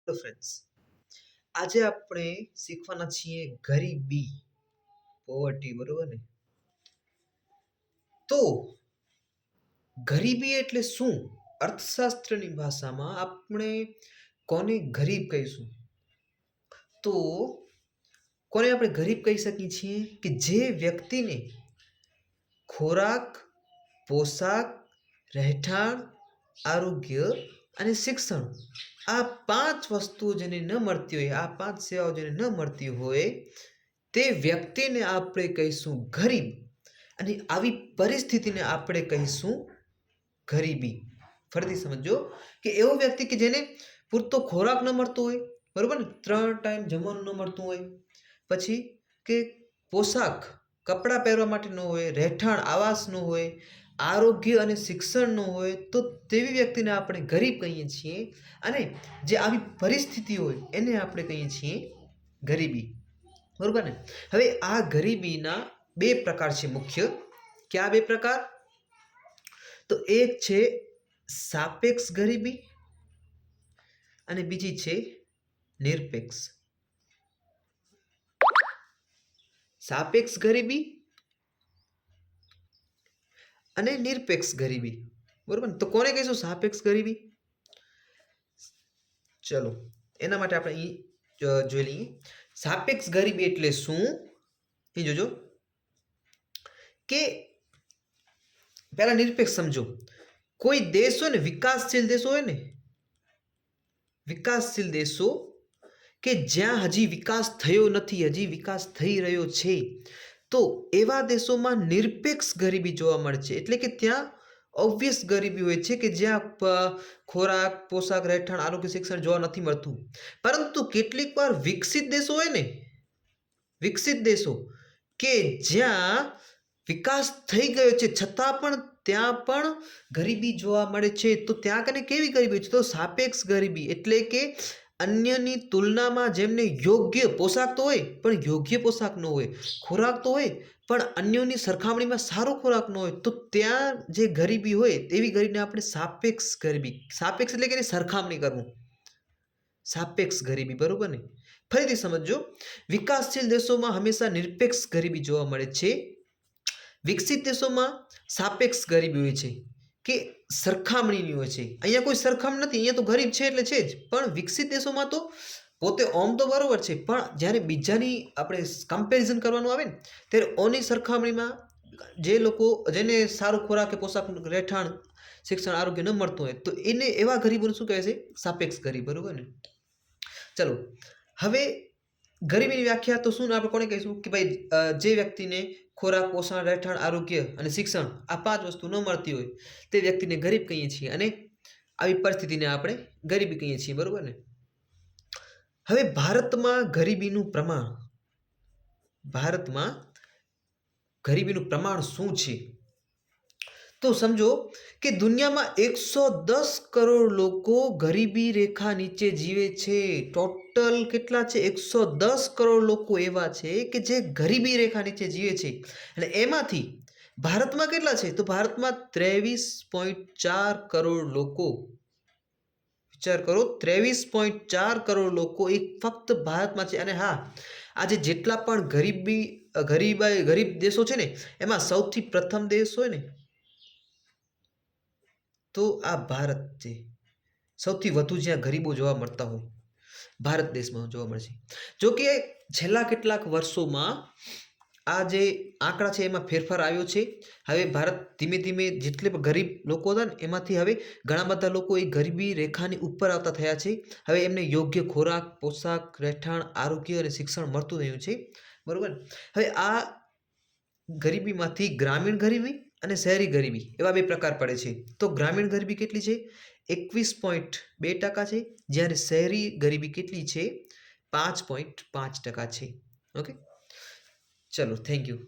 Hello friends, આજે આપણે શીખવાના છીએ ગરીબી, પોવર્ટી, બરોબર ને? તો ગરીબી એટલે શું? અર્થશાસ્ત્રની ભાષામાં આપણે કોને ગરીબ કહીશું? તો કોને આપણે ગરીબ કહી શકીએ છીએ કે જે વ્યક્તિને ખોરાક, પોશાક, રહેઠાણ, આરોગ્ય અને શિક્ષણ આ 5 વસ્તુઓ જેને ન મળતી હોય, આ 5 સેવાઓ જેને ન મળતી હોય, તે વ્યક્તિને આપણે કહીશું ગરીબ. અને આવી પરિસ્થિતિને આપણે કહીશું ગરીબી. ફરીથી સમજો કે એવો વ્યક્તિ કે જેને પૂરતો ખોરાક ન મળતો હોય, બરોબર ને? 3 ટાઈમ જમવાનું ન મળતું હોય, પછી કે પોશાક, કપડાં પહેરવા માટે ન હોય, રહેઠાણ, આવાસ ન હોય, આરોગ્ય અને શિક્ષણ ન હોય, તો તેવી વ્યક્તિને આપણે ગરીબ કહીએ છીએ. અને જે આવી પરિસ્થિતિ હોય એને આપણે કહીએ છીએ ગરીબી, બરોબર ને? હવે આ ગરીબીના 2 પ્રકાર છે મુખ્ય. કયા 2 પ્રકાર? તો એક છે સાપેક્ષ ગરીબી અને બીજી છે નિરપેક્ષ. સાપેક્ષ ગરીબી અને નિરપેક્ષ ગરીબી, બરોબર ને? તો કોને કહીશું સાપેક્ષ ગરીબી? ચલો એના માટે આપણે અહીં જોઈ લઈએ. સાપેક્ષ ગરીબી એટલે શું એ જોજો. કે પહેલા નિરપેક્ષ સમજો. કોઈ દેશ હોય ને, વિકાસશીલ દેશો હોય ને, વિકાસશીલ દેશો કે જ્યાં હજી વિકાસ થયો નથી, હજી વિકાસ થઈ રહ્યો છે, તો એવા દેશોમાં નિરપેક્ષ ગરીબી જોવા મળે છે. એટલે કે ત્યાં ઓબ્વિયસ ગરીબી હોય છે કે જ્યાં ખોરાક, પોશાક, રહેઠાણ, આરોગ્ય, શિક્ષણ જોવા નથી મળતું. પરંતુ કેટલીક વાર વિકસિત દેશો હોય ને, વિકસિત દેશો કે જ્યાં વિકાસ થઈ ગયો છે છતાં પણ ત્યાં પણ ગરીબી જોવા મળે છે. તો ત્યાં કને કેવી ગરીબી છે? તો સાપેક્ષ ગરીબી. એટલે કે અન્યની તુલનામાં જેમને યોગ્ય પોશાક તો હોય પણ યોગ્ય પોશાક ન હોય, ખોરાક તો હોય પણ અન્યોની સરખામણીમાં સારો ખોરાક ન હોય, તો ત્યાં જે ગરીબી હોય તેવી ગરીબીને આપણે સાપેક્ષ ગરીબી. સાપેક્ષ એટલે કે એની સરખામણી કરવું, સાપેક્ષ ગરીબી, બરોબર ને? ફરીથી સમજો. વિકાસશીલ દેશોમાં હંમેશા નિરપેક્ષ ગરીબી જોવા મળે છે. વિકસિત દેશોમાં સાપેક્ષ ગરીબી હોય છે કે સરખામણીની હોય છે. અહીંયા કોઈ સરખામણી નથી, અહીંયા તો ગરીબ છે એટલે છે જ. પણ વિકસિત દેશોમાં તો પોતે ઓમ તો બરોબર છે, પણ જ્યારે બીજાની આપણે કમ્પેરિઝન કરવાનું આવે ને, ત્યારે ઓની સરખામણીમાં જે લોકો જેને સારો ખોરાક કે પોશાક, રહેઠાણ, શિક્ષણ, આરોગ્ય ન મળતું હોય, તો એને એવા ગરીબોને શું કહે છે? સાપેક્ષ ગરીબ, બરોબર ને? ચલો હવે ગરીબીની વ્યાખ્યા તો શું આપણે કોને કહીશું કે ભાઈ જે વ્યક્તિને ખોરાક, પોષણ, રહેઠાણ, આરોગ્ય અને શિક્ષણ આ 5 વસ્તુ ન મળતી હોય તે વ્યક્તિને ગરીબ કહીએ છીએ. અને આવી પરિસ્થિતિને આપણે ગરીબી કહીએ છીએ, બરોબર ને? હવે ભારતમાં ગરીબીનું પ્રમાણ શું છે? તો સમજો કે દુનિયામાં 110 કરોડ લોકો ગરીબી રેખા નીચે જીવે છે. ટોટલ કેટલા છે? 110 કરોડ લોકો એવા છે કે જે ગરીબી રેખા નીચે જીવે છે. અને એમાંથી ભારતમાં કેટલા છે? તો ભારતમાં 23.4 કરોડ લોકો. વિચાર કરો, 23.4 કરોડ લોકો એ ફક્ત ભારતમાં છે. અને હા, આજે જેટલા પણ ગરીબ દેશો છે ને, એમાં સૌથી પ્રથમ દેશ હોય ને તો આ ભારત છે. સૌથી વધુ જ્યાં ગરીબો જોવા મળતા હોય ભારત દેશમાં જોવા મળે છે. જો કે છેલ્લા કેટલાક વર્ષોમાં આ જે આંકડા છે એમાં ફેરફાર આવ્યો છે. હવે ભારત ધીમે ધીમે જેટલે પણ ગરીબ લોકો હતા ને એમાંથી હવે ઘણા બધા લોકો એ ગરીબી રેખાની ઉપર આવતા થયા છે. હવે એમને યોગ્ય ખોરાક, પોશાક, રહેઠાણ, આરોગ્ય અને શિક્ષણ મળતું થયું છે, બરોબર? હવે આ ગરીબીમાંથી ગ્રામીણ ગરીબી અને શહેરી ગરીબી એવા 2 પ્રકાર પડે છે. તો ગ્રામીણ ગરીબી કેટલી છે? 21.2% છે. જ્યારે શહેરી ગરીબી કેટલી છે? 5.5% છે. ઓકે, ચલો, થેન્ક યુ.